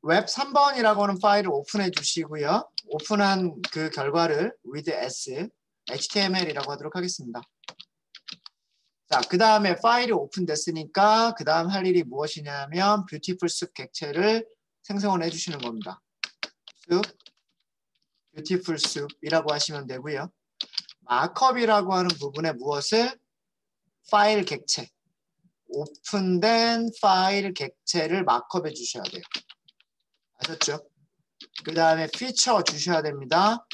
웹 3번이라고 하는 파일을 오픈해 주시고요. 오픈한 그 결과를 with s html이라고 하도록 하겠습니다. 자, 그 다음에 파일이 오픈됐으니까 그 다음 할 일이 무엇이냐면 뷰티풀 숲 객체를 생성을 해주시는 겁니다. 숲, 뷰티풀 숲이라고 하시면 되고요. 마크업이라고 하는 부분에 무엇을? 파일 객체. 오픈된 파일 객체를 마크업해 주셔야 돼요. 아셨죠? 그 다음에 피처 주셔야 됩니다.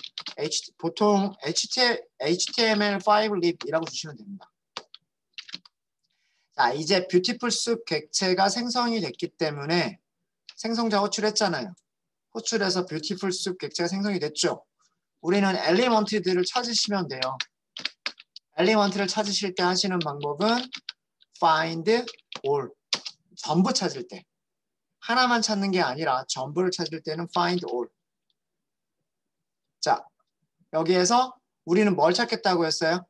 보통 HTML5 lib이라고 주시면 됩니다. 자, 이제 뷰티풀 숲 객체가 생성이 됐기 때문에 생성자 호출했잖아요. 호출해서 뷰티풀 숲 객체가 생성이 됐죠. 우리는 엘리먼트들을 찾으시면 돼요. 엘리먼트를 찾으실 때 하시는 방법은 find all. 전부 찾을 때. 하나만 찾는 게 아니라 전부를 찾을 때는 find all. 자, 여기에서 우리는 뭘 찾겠다고 했어요?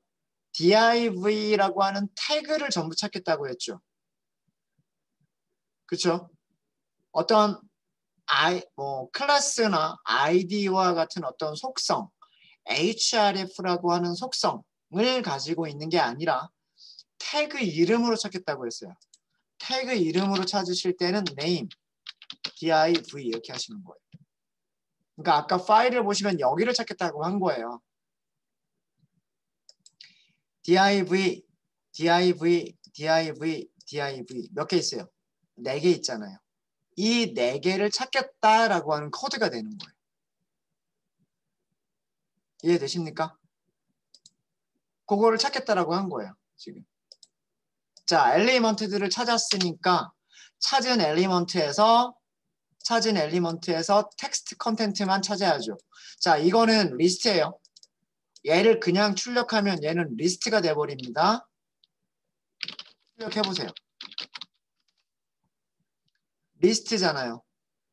div라고 하는 태그를 전부 찾겠다고 했죠. 그렇죠? 어떤 클래스나 id와 같은 어떤 속성, href라고 하는 속성을 가지고 있는 게 아니라 태그 이름으로 찾겠다고 했어요. 태그 이름으로 찾으실 때는 name, div 이렇게 하시는 거예요. 그러니까 아까 파일을 보시면 여기를 찾겠다고 한 거예요. div, div, div, div 몇 개 있어요? 4개 있잖아요. 이 4개를 찾겠다라고 하는 코드가 되는 거예요. 이해되십니까? 그거를 찾겠다라고 한 거예요. 지금. 자, 엘리먼트들을 찾았으니까 찾은 엘리먼트에서 텍스트 컨텐트만 찾아야죠. 자, 이거는 리스트예요. 얘를 그냥 출력하면 얘는 리스트가 돼버립니다. 출력해보세요. 리스트잖아요.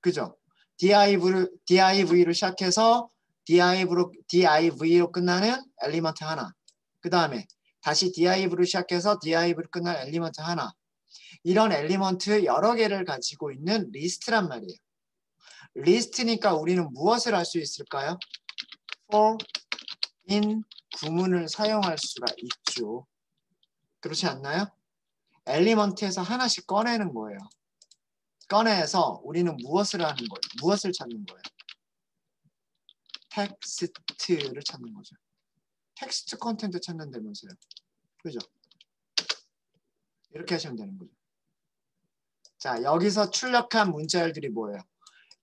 그죠? div로 시작해서 div로 끝나는 엘리먼트 하나. 그 다음에 다시 div로 시작해서 div로 끝나는 엘리먼트 하나. 이런 엘리먼트 여러 개를 가지고 있는 리스트란 말이에요. 리스트니까 우리는 무엇을 할 수 있을까요? for, in 구문을 사용할 수가 있죠. 그렇지 않나요? 엘리먼트에서 하나씩 꺼내는 거예요. 꺼내서 우리는 무엇을 하는 거예요? 무엇을 찾는 거예요? 텍스트를 찾는 거죠. 텍스트 컨텐트 찾는다면서요. 그죠? 이렇게 하시면 되는 거죠. 자, 여기서 출력한 문자열들이 뭐예요?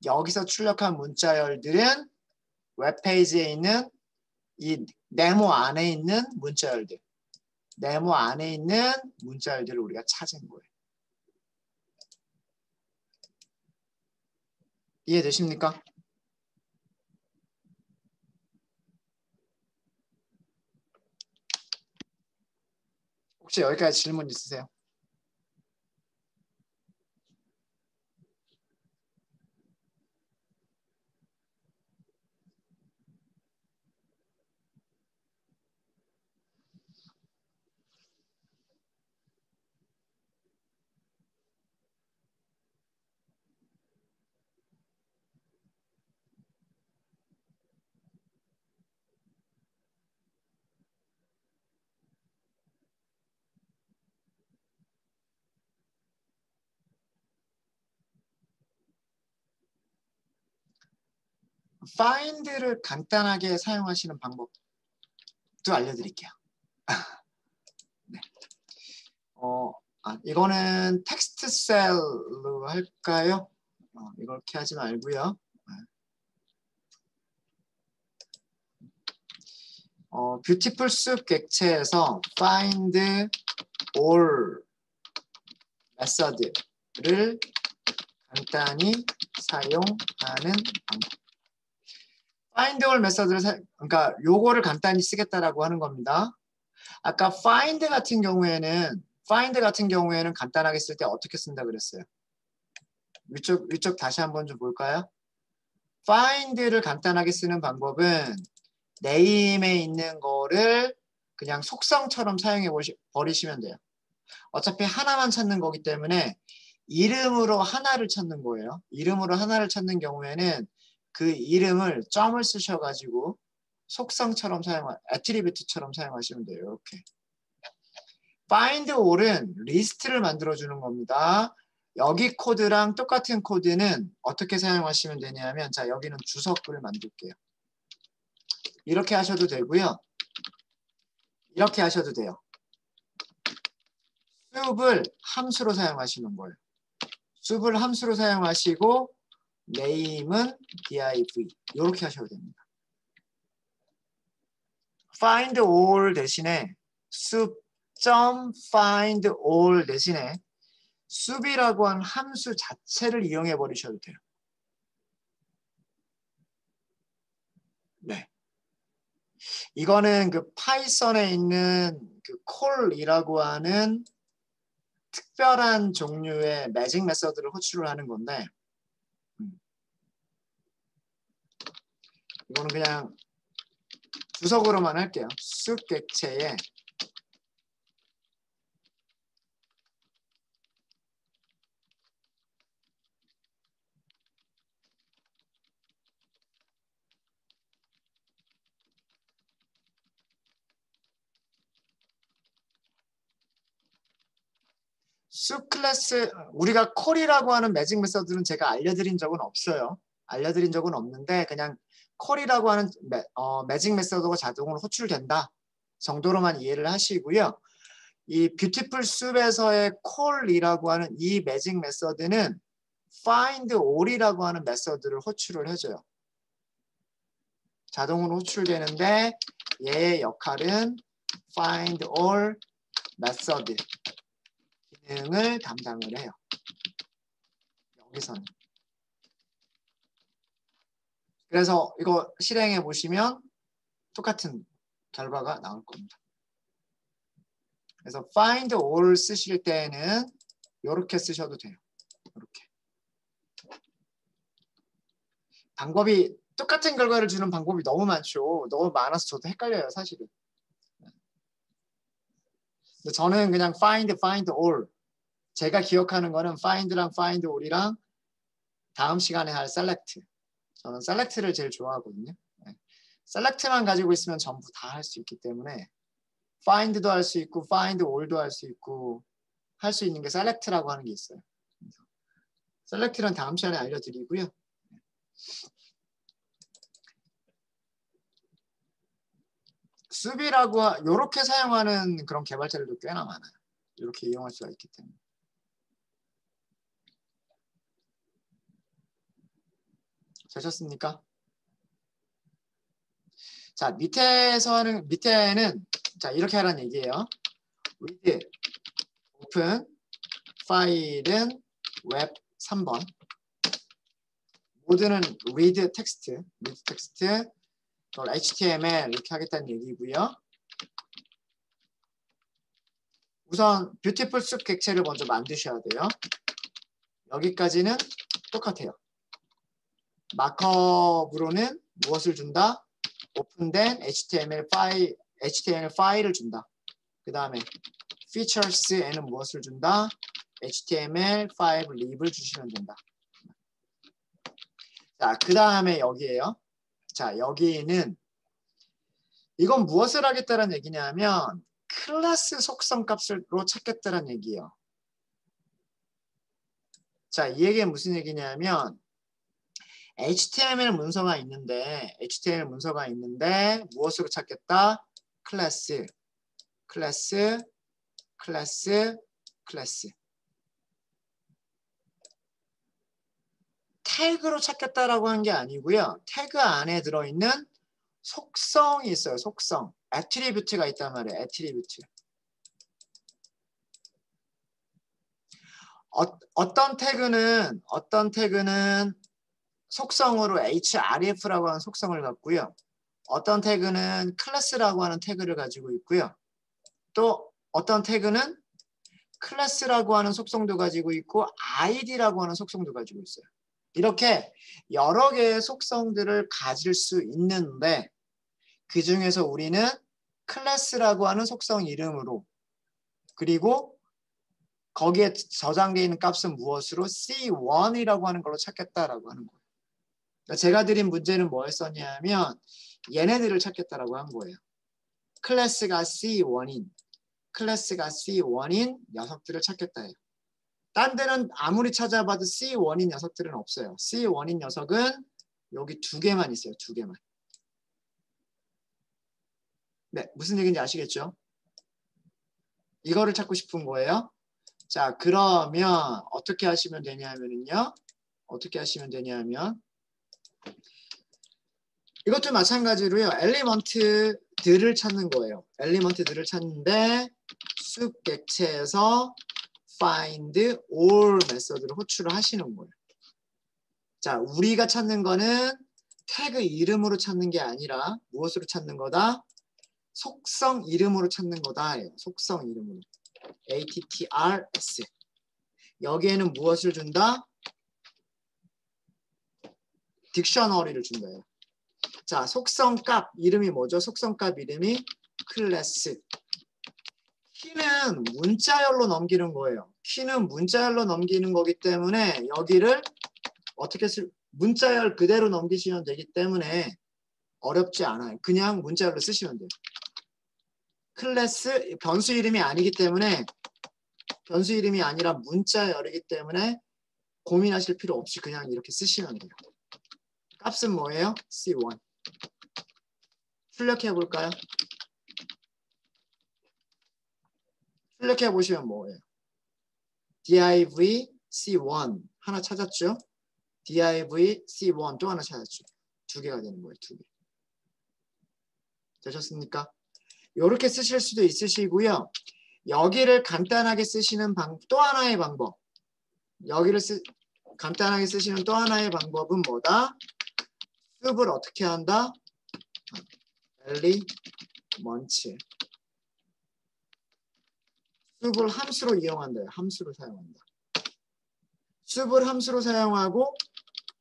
여기서 출력한 문자열들은 웹페이지에 있는 이 네모 안에 있는 문자열들. 네모 안에 있는 문자열들을 우리가 찾은 거예요. 이해되십니까? 혹시 여기까지 질문 있으세요? find를 간단하게 사용하시는 방법도 알려드릴게요. 네. 이거는 텍스트 셀로 할까요? 이렇게 하지 말고요. 뷰티풀 숲 객체에서 find all 메서드를 간단히 사용하는 방법. find all 메서드를 그러니까 요거를 간단히 쓰겠다라고 하는 겁니다. 아까 find 같은 경우에는 간단하게 쓸 때 어떻게 쓴다 그랬어요? 위쪽 다시 한번 좀 볼까요? find를 간단하게 쓰는 방법은 name에 있는 거를 그냥 속성처럼 사용해 버리시면 돼요. 어차피 하나만 찾는 거기 때문에 이름으로 하나를 찾는 거예요. 이름으로 하나를 찾는 경우에는 그 이름을 점을 쓰셔가지고 속성처럼 애트리뷰트처럼 사용하시면 돼요. 이렇게. find all은 리스트를 만들어주는 겁니다. 여기 코드랑 똑같은 코드는 어떻게 사용하시면 되냐면, 자, 여기는 주석을 만들게요. 이렇게 하셔도 되고요. 이렇게 하셔도 돼요. 숲을 함수로 사용하시는 거예요. 숲을 함수로 사용하시고 name은 div 이렇게 하셔도 됩니다. find all 대신에 숲.find all 대신에 숲이라고 하는 함수 자체를 이용해 버리셔도 돼요. 네. 이거는 그 파이썬에 있는 그 콜이라고 하는 특별한 종류의 매직 메서드를 호출을 하는 건데, 이거는 그냥 주석으로만 할게요. 숲 객체에 숲 클래스, 우리가 콜이라고 하는 매직 메서드는 제가 알려드린 적은 없어요. 알려드린 적은 없는데 그냥 콜이라고 하는 매직 메서드가 자동으로 호출된다 정도로만 이해를 하시고요. 이 뷰티풀 숲에서의 콜이라고 하는 이 매직 메서드는 find all이라고 하는 메서드를 호출을 해줘요. 자동으로 호출되는데 얘의 역할은 find all 메서드 기능을 담당을 해요. 여기서는. 그래서 이거 실행해 보시면 똑같은 결과가 나올 겁니다. 그래서 find all 쓰실 때는 이렇게 쓰셔도 돼요. 이렇게. 방법이 똑같은 결과를 주는 방법이 너무 많죠. 너무 많아서 저도 헷갈려요, 사실은. 근데 저는 그냥 find all. 제가 기억하는 거는 find랑 find all이랑 다음 시간에 할 select. 저는 select를 제일 좋아하거든요. select만 가지고 있으면 전부 다 할 수 있기 때문에 find도 할 수 있고 find all도 할 수 있고 할 수 있는 게 select라고 하는 게 있어요. select는 다음 시간에 알려드리고요. 숲이라고 이렇게 사용하는 그런 개발자들도 꽤나 많아요. 이렇게 이용할 수가 있기 때문에. 되셨습니까? 자, 밑에는 자, 이렇게 하라는 얘기예요. read, open, 파일은 웹 3번. 모드는 read text, HTML 이렇게 하겠다는 얘기고요. 우선 뷰티풀 숲 객체를 먼저 만드셔야 돼요. 여기까지는 똑같아요. 마크업으로는 무엇을 준다? 오픈된 HTML 파일을 준다. 그 다음에 features에는 무엇을 준다? HTML5 립을 주시면 된다. 자, 그 다음에 여기에요. 자, 여기는 이건 무엇을 하겠다는 얘기냐면 클래스 속성 값으로 찾겠다는 얘기예요. 자, 이 얘기는 무슨 얘기냐면 HTML 문서가 있는데 무엇으로 찾겠다? 클래스. 태그로 찾겠다라고 한 게 아니고요. 태그 안에 들어있는 속성이 있어요. 속성. 애트리뷰트가 있단 말이에요. 애트리뷰트. 어떤 태그는 속성으로 href라고 하는 속성을 갖고요. 어떤 태그는 클래스라고 하는 태그를 가지고 있고요. 또 어떤 태그는 클래스라고 하는 속성도 가지고 있고 id라고 하는 속성도 가지고 있어요. 이렇게 여러 개의 속성들을 가질 수 있는데 그 중에서 우리는 클래스라고 하는 속성 이름으로 그리고 거기에 저장되어 있는 값은 무엇으로? C1이라고 하는 걸로 찾겠다라고 하는 거예요. 그러니까 제가 드린 문제는 뭐였었냐면 얘네들을 찾겠다라고 한 거예요. 클래스가 C1인 녀석들을 찾겠다 해요. 딴 데는 아무리 찾아봐도 C1인 녀석들은 없어요. C1인 녀석은 여기 2개만 있어요. 2개만. 네, 무슨 얘기인지 아시겠죠? 이거를 찾고 싶은 거예요. 자, 그러면 어떻게 하시면 되냐면요. 어떻게 하시면 되냐면 이것도 마찬가지로요. 엘리먼트들을 찾는 거예요. 엘리먼트들을 찾는데 숲 객체에서 find all 메서드를 호출을 하시는 거예요. 자, 우리가 찾는 거는 태그 이름으로 찾는 게 아니라 무엇으로 찾는 거다? 속성 이름으로 찾는 거다. 속성 이름으로. attrs. 여기에는 무엇을 준다? 딕셔너리를 준다요. 자, 속성값 이름이 뭐죠? 속성값 이름이 클래스. 키는 문자열로 넘기는 거예요. 키는 문자열로 넘기는 거기 때문에 여기를 어떻게 문자열 그대로 넘기시면 되기 때문에 어렵지 않아요. 그냥 문자열로 쓰시면 돼요. 클래스 변수 이름이 아니기 때문에 변수 이름이 아니라 문자열이기 때문에 고민하실 필요 없이 그냥 이렇게 쓰시면 돼요. 값은 뭐예요? C1. 출력해 볼까요? 출력해 보시면 뭐예요? div C1 하나 찾았죠? div C1 또 하나 찾았죠? 2개가 되는 거예요. 2개. 되셨습니까? 이렇게 쓰실 수도 있으시고요. 여기를 간단하게 쓰시는 또 하나의 방법. 여기를 간단하게 쓰시는 또 하나의 방법은 뭐다? 숲을 어떻게 한다? 엘리먼트. 숲을 함수로 이용한다. 함수로 사용한다. 숲을 함수로 사용하고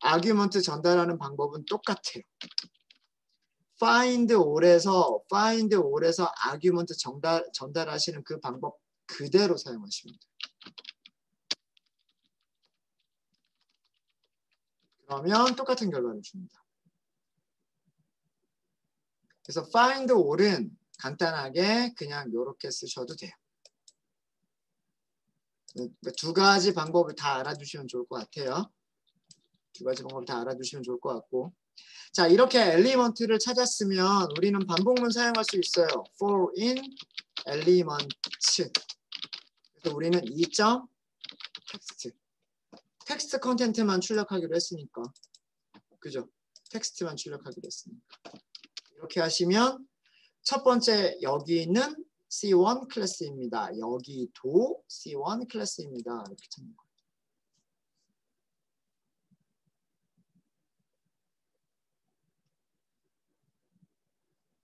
아규먼트 전달하는 방법은 똑같아요. find all에서 아규먼트 전달하시는 그 방법 그대로 사용하시면 돼요. 그러면 똑같은 결과를 줍니다. 그래서 find all은 간단하게 그냥 이렇게 쓰셔도 돼요. 2가지 방법을 다 알아두시면 좋을 것 같아요. 2가지 방법을 다 알아두시면 좋을 것 같고. 자, 이렇게 엘리먼트를 찾았으면 우리는 반복문 사용할 수 있어요. for in elements. 그래서 우리는 텍스트 컨텐트만 출력하기로 했으니까. 그죠? 텍스트만 출력하기로 했으니까. 이렇게 하시면 첫 번째 여기는 C1 클래스입니다. 여기도 C1 클래스입니다. 이렇게 찾는 거예요.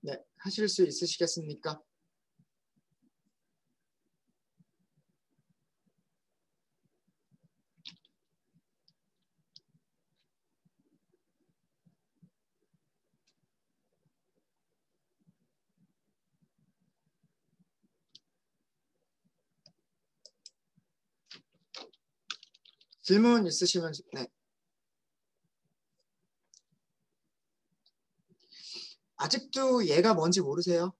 네, 하실 수 있으시겠습니까? 질문 있으시면 네. 아직도 얘가 뭔지 모르세요?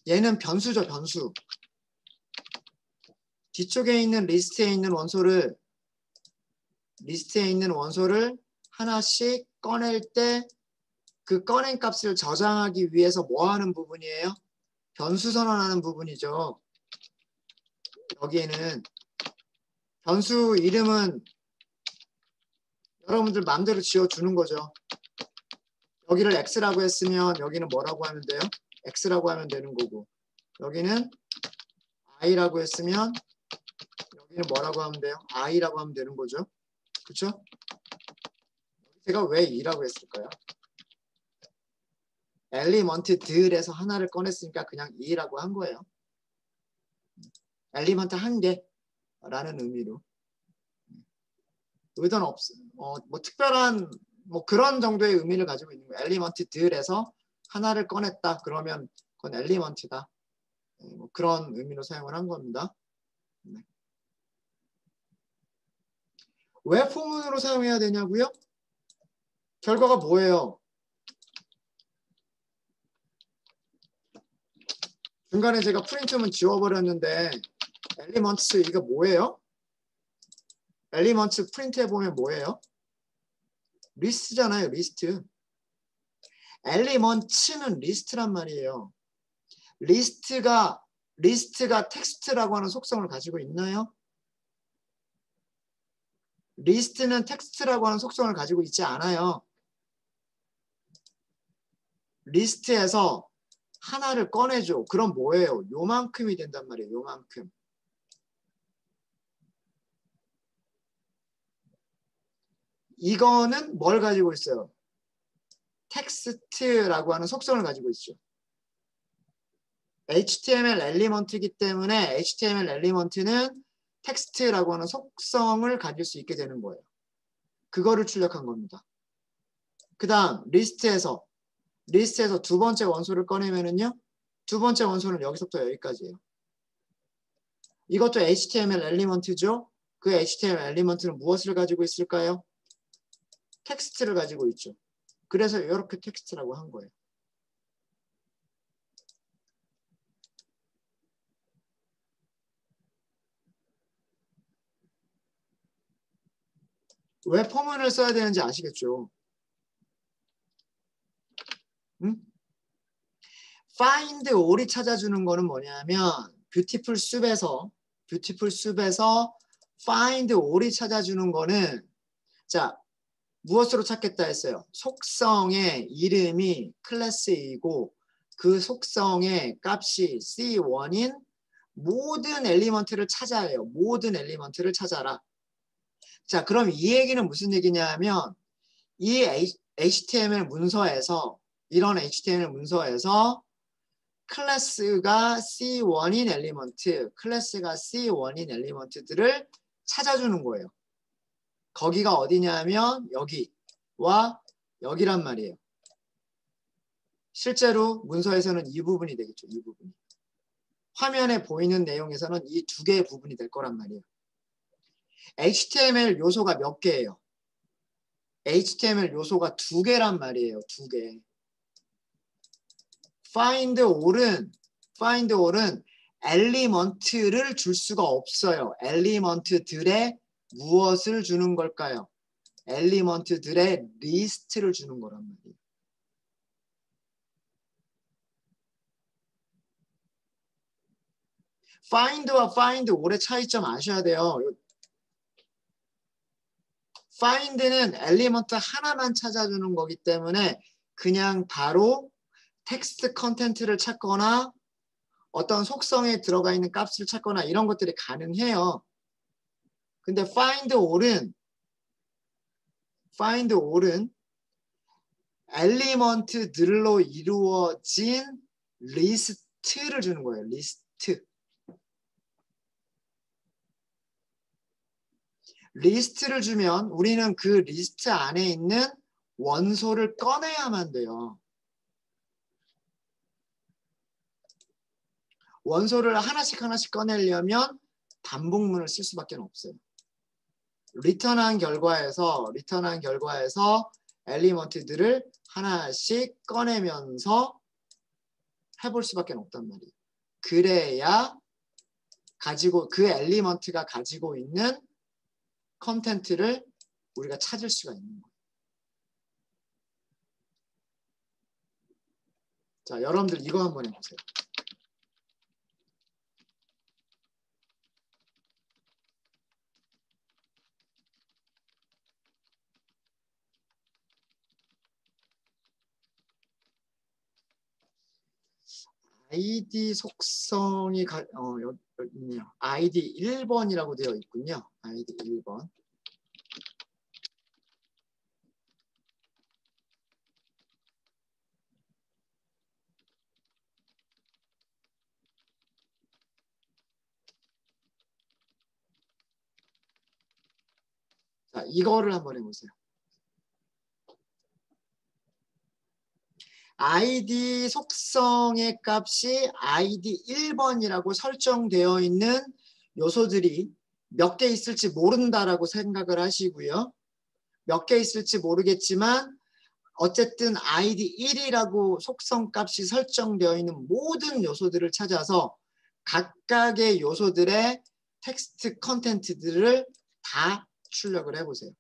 얘는 변수죠, 변수. 뒤쪽에 있는 리스트에 있는 원소를 하나씩 꺼낼 때 그 꺼낸 값을 저장하기 위해서 뭐 하는 부분이에요? 변수 선언하는 부분이죠. 여기에는 변수 이름은 여러분들 마음대로 지어주는 거죠. 여기를 x라고 했으면 여기는 뭐라고 하면 돼요? x라고 하면 되는 거고, 여기는 i라고 했으면 여기는 뭐라고 하면 돼요? i라고 하면 되는 거죠. 그렇죠? 제가 왜 2라고 했을까요? 엘리먼트들에서 하나를 꺼냈으니까 그냥 2라고 한 거예요. 엘리먼트 한 개라는 의미로. 의도는 뭐 특별한 그런 정도의 의미를 가지고 있는 거예요. 엘리먼트들에서 하나를 꺼냈다. 그러면 그건 엘리먼트다. 뭐 그런 의미로 사용을 한 겁니다. 네. 왜 포문으로 사용해야 되냐고요? 결과가 뭐예요? 중간에 제가 프린트문 지워버렸는데 엘리먼츠 이거 뭐예요? 엘리먼츠 프린트 해보면 뭐예요? 리스트잖아요. 리스트. 엘리먼츠는 리스트란 말이에요. 리스트가 텍스트라고 하는 속성을 가지고 있나요? 리스트는 텍스트라고 하는 속성을 가지고 있지 않아요. 리스트에서 하나를 꺼내줘. 그럼 뭐예요? 요만큼이 된단 말이에요. 요만큼. 이거는 뭘 가지고 있어요? 텍스트라고 하는 속성을 가지고 있죠. HTML 엘리먼트이기 때문에 HTML 엘리먼트는 텍스트라고 하는 속성을 가질 수 있게 되는 거예요. 그거를 출력한 겁니다. 그 다음 리스트에서 두 번째 원소를 꺼내면은요. 두 번째 원소는 여기서부터 여기까지예요. 이것도 HTML 엘리먼트죠. 그 HTML 엘리먼트는 무엇을 가지고 있을까요? 텍스트를 가지고 있죠. 그래서 이렇게 텍스트라고 한 거예요. 왜 포문을 써야 되는지 아시겠죠? 응? find all이 찾아주는 거는 뭐냐면 뷰티풀 숲에서 find all이 찾아주는 거는 자 무엇으로 찾겠다 했어요? 속성의 이름이 클래스이고 그 속성의 값이 C1인 모든 엘리먼트를 찾아야 해요. 모든 엘리먼트를 찾아라. 자, 그럼 이 얘기는 무슨 얘기냐면 이 HTML 문서에서 이런 HTML 문서에서 클래스가 C1인 엘리먼트들을 찾아주는 거예요. 거기가 어디냐면 여기와 여기란 말이에요. 실제로 문서에서는 이 부분이 되겠죠. 이 부분이. 화면에 보이는 내용에서는 이 두 개의 부분이 될 거란 말이에요. HTML 요소가 몇 개예요? HTML 요소가 두 개란 말이에요. 두 개. find all은 엘리먼트를 줄 수가 없어요. 엘리먼트들의 무엇을 주는 걸까요? 엘리먼트들의 리스트를 주는 거란 말이에요. find와 find all의 차이점 아셔야 돼요. find는 엘리먼트 하나만 찾아주는 거기 때문에 그냥 바로 텍스트 컨텐츠를 찾거나 어떤 속성에 들어가 있는 값을 찾거나 이런 것들이 가능해요. 근데 find all은 엘리먼트들로 이루어진 리스트를 주는 거예요. 리스트를 주면 우리는 그 리스트 안에 있는 원소를 꺼내야만 돼요. 원소를 하나씩 꺼내려면 반복문을 쓸 수밖에 없어요. 리턴한 결과에서 엘리먼트들을 하나씩 꺼내면서 해볼 수밖에 없단 말이에요. 그래야 그 엘리먼트가 가지고 있는 컨텐츠를 우리가 찾을 수가 있는 거예요. 자, 여러분들 이거 한번 해보세요. 아이디 속성이 여기 있네요. 아이디 1번이라고 되어 있군요. 아이디 1번. 자, 이거를 한번 해보세요. 아이디 속성의 값이 아이디 1번이라고 설정되어 있는 요소들이 몇 개 있을지 모른다라고 생각을 하시고요. 몇 개 있을지 모르겠지만 어쨌든 id 1이라고 속성 값이 설정되어 있는 모든 요소들을 찾아서 각각의 요소들의 텍스트 컨텐츠들을 다 출력을 해보세요.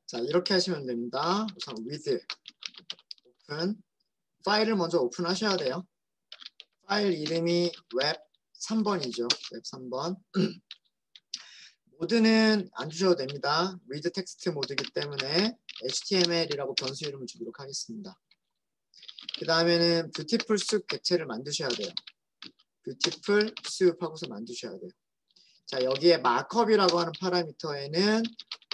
자, 이렇게 하시면 됩니다. 우선 with open 파일을 먼저 오픈하셔야 돼요. 파일 이름이 웹 3번이죠. 웹 3번. 모드는 안 주셔도 됩니다. with 텍스트 모드이기 때문에 html이라고 변수 이름을 주도록 하겠습니다. 그 다음에는 beautiful soup 객체를 만드셔야 돼요. beautiful soup 하고서 만드셔야 돼요. 자, 여기에 마크업이라고 하는 파라미터에는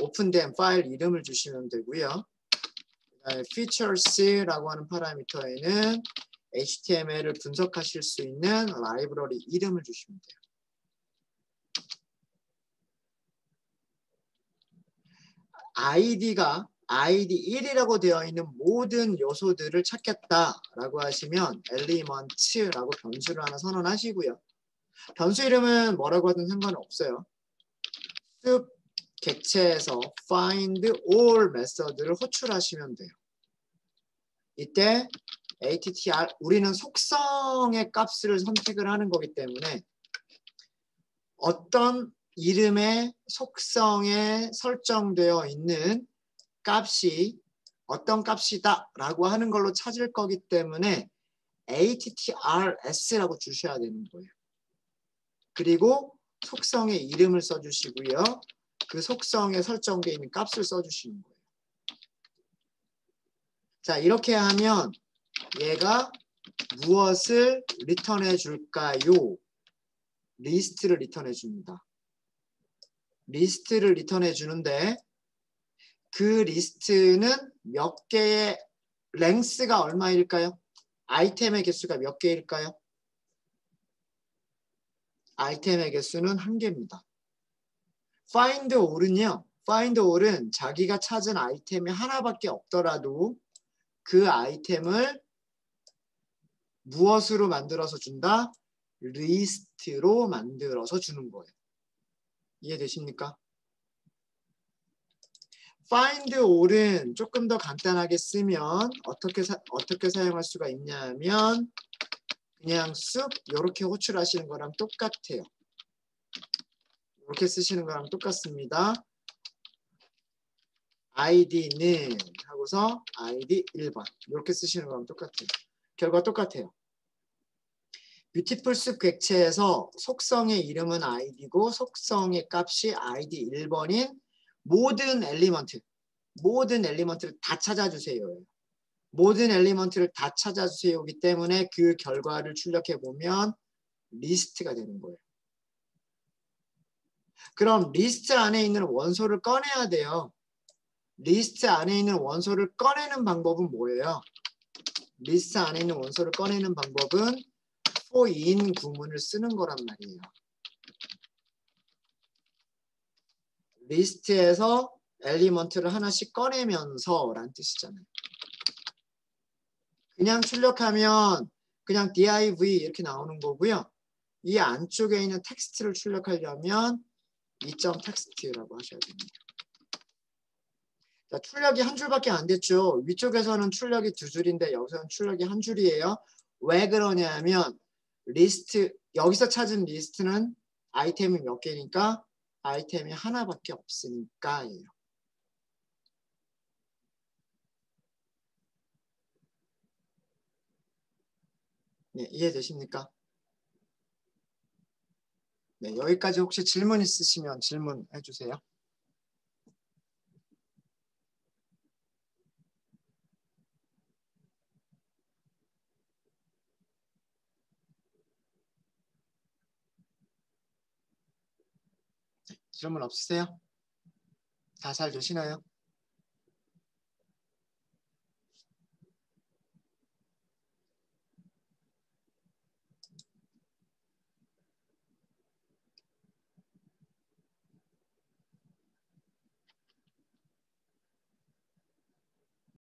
오픈된 파일 이름을 주시면 되고요. 그다음에 features라고 하는 파라미터에는 HTML을 분석하실 수 있는 라이브러리 이름을 주시면 돼요. id가 id 1이라고 되어 있는 모든 요소들을 찾겠다라고 하시면 elements라고 변수를 하나 선언하시고요. 변수 이름은 뭐라고 하든 상관은 없어요. 숲 객체에서 find all 메서드를 호출하시면 돼요. 이때 attr 우리는 속성의 값을 선택을 하는 거기 때문에 어떤 이름의 속성에 설정되어 있는 값이 어떤 값이다 라고 하는 걸로 찾을 거기 때문에 attrs라고 주셔야 되는 거예요. 그리고 속성의 이름을 써주시고요. 그 속성에 설정되어 있는 값을 써주시는 거예요. 자, 이렇게 하면 얘가 무엇을 리턴해 줄까요? 리스트를 리턴해 줍니다. 리스트를 리턴해 주는데 그 리스트는 몇 개의 랭스가 얼마일까요? 아이템의 개수가 몇 개일까요? 아이템의 개수는 1개입니다. find all은요. find all은 자기가 찾은 아이템이 하나밖에 없더라도 그 아이템을 무엇으로 만들어서 준다? 리스트로 만들어서 주는 거예요. 이해되십니까? find all은 조금 더 간단하게 쓰면 어떻게 사용할 수가 있냐면 그냥 쑥 이렇게 호출하시는 거랑 똑같아요. 이렇게 쓰시는 거랑 똑같습니다. id는 하고서 id 1번 이렇게 쓰시는 거랑 똑같아요. 결과 똑같아요. 뷰티풀 숲 객체에서 속성의 이름은 id고 속성의 값이 id 1번인 모든 엘리먼트를 다 찾아주세요. 모든 엘리먼트를 다 찾아주세요이기 때문에 그 결과를 출력해 보면 리스트가 되는 거예요. 그럼 리스트 안에 있는 원소를 꺼내야 돼요. 리스트 안에 있는 원소를 꺼내는 방법은 뭐예요? 리스트 안에 있는 원소를 꺼내는 방법은 for-in 구문을 쓰는 거란 말이에요. 리스트에서 엘리먼트를 하나씩 꺼내면서 라는 뜻이잖아요. 그냥 출력하면 그냥 div 이렇게 나오는 거고요. 이 안쪽에 있는 텍스트를 출력하려면 이.텍스트라고 하셔야 됩니다. 자, 출력이 한 줄밖에 안 됐죠. 위쪽에서는 출력이 두 줄인데 여기서는 출력이 한 줄이에요. 왜 그러냐면 리스트 여기서 찾은 리스트는 아이템이 몇 개니까 아이템이 하나밖에 없으니까예요. 네, 이해되십니까? 네, 여기까지 혹시 질문 있으시면 질문해 주세요. 질문 없으세요? 다 잘 되시나요?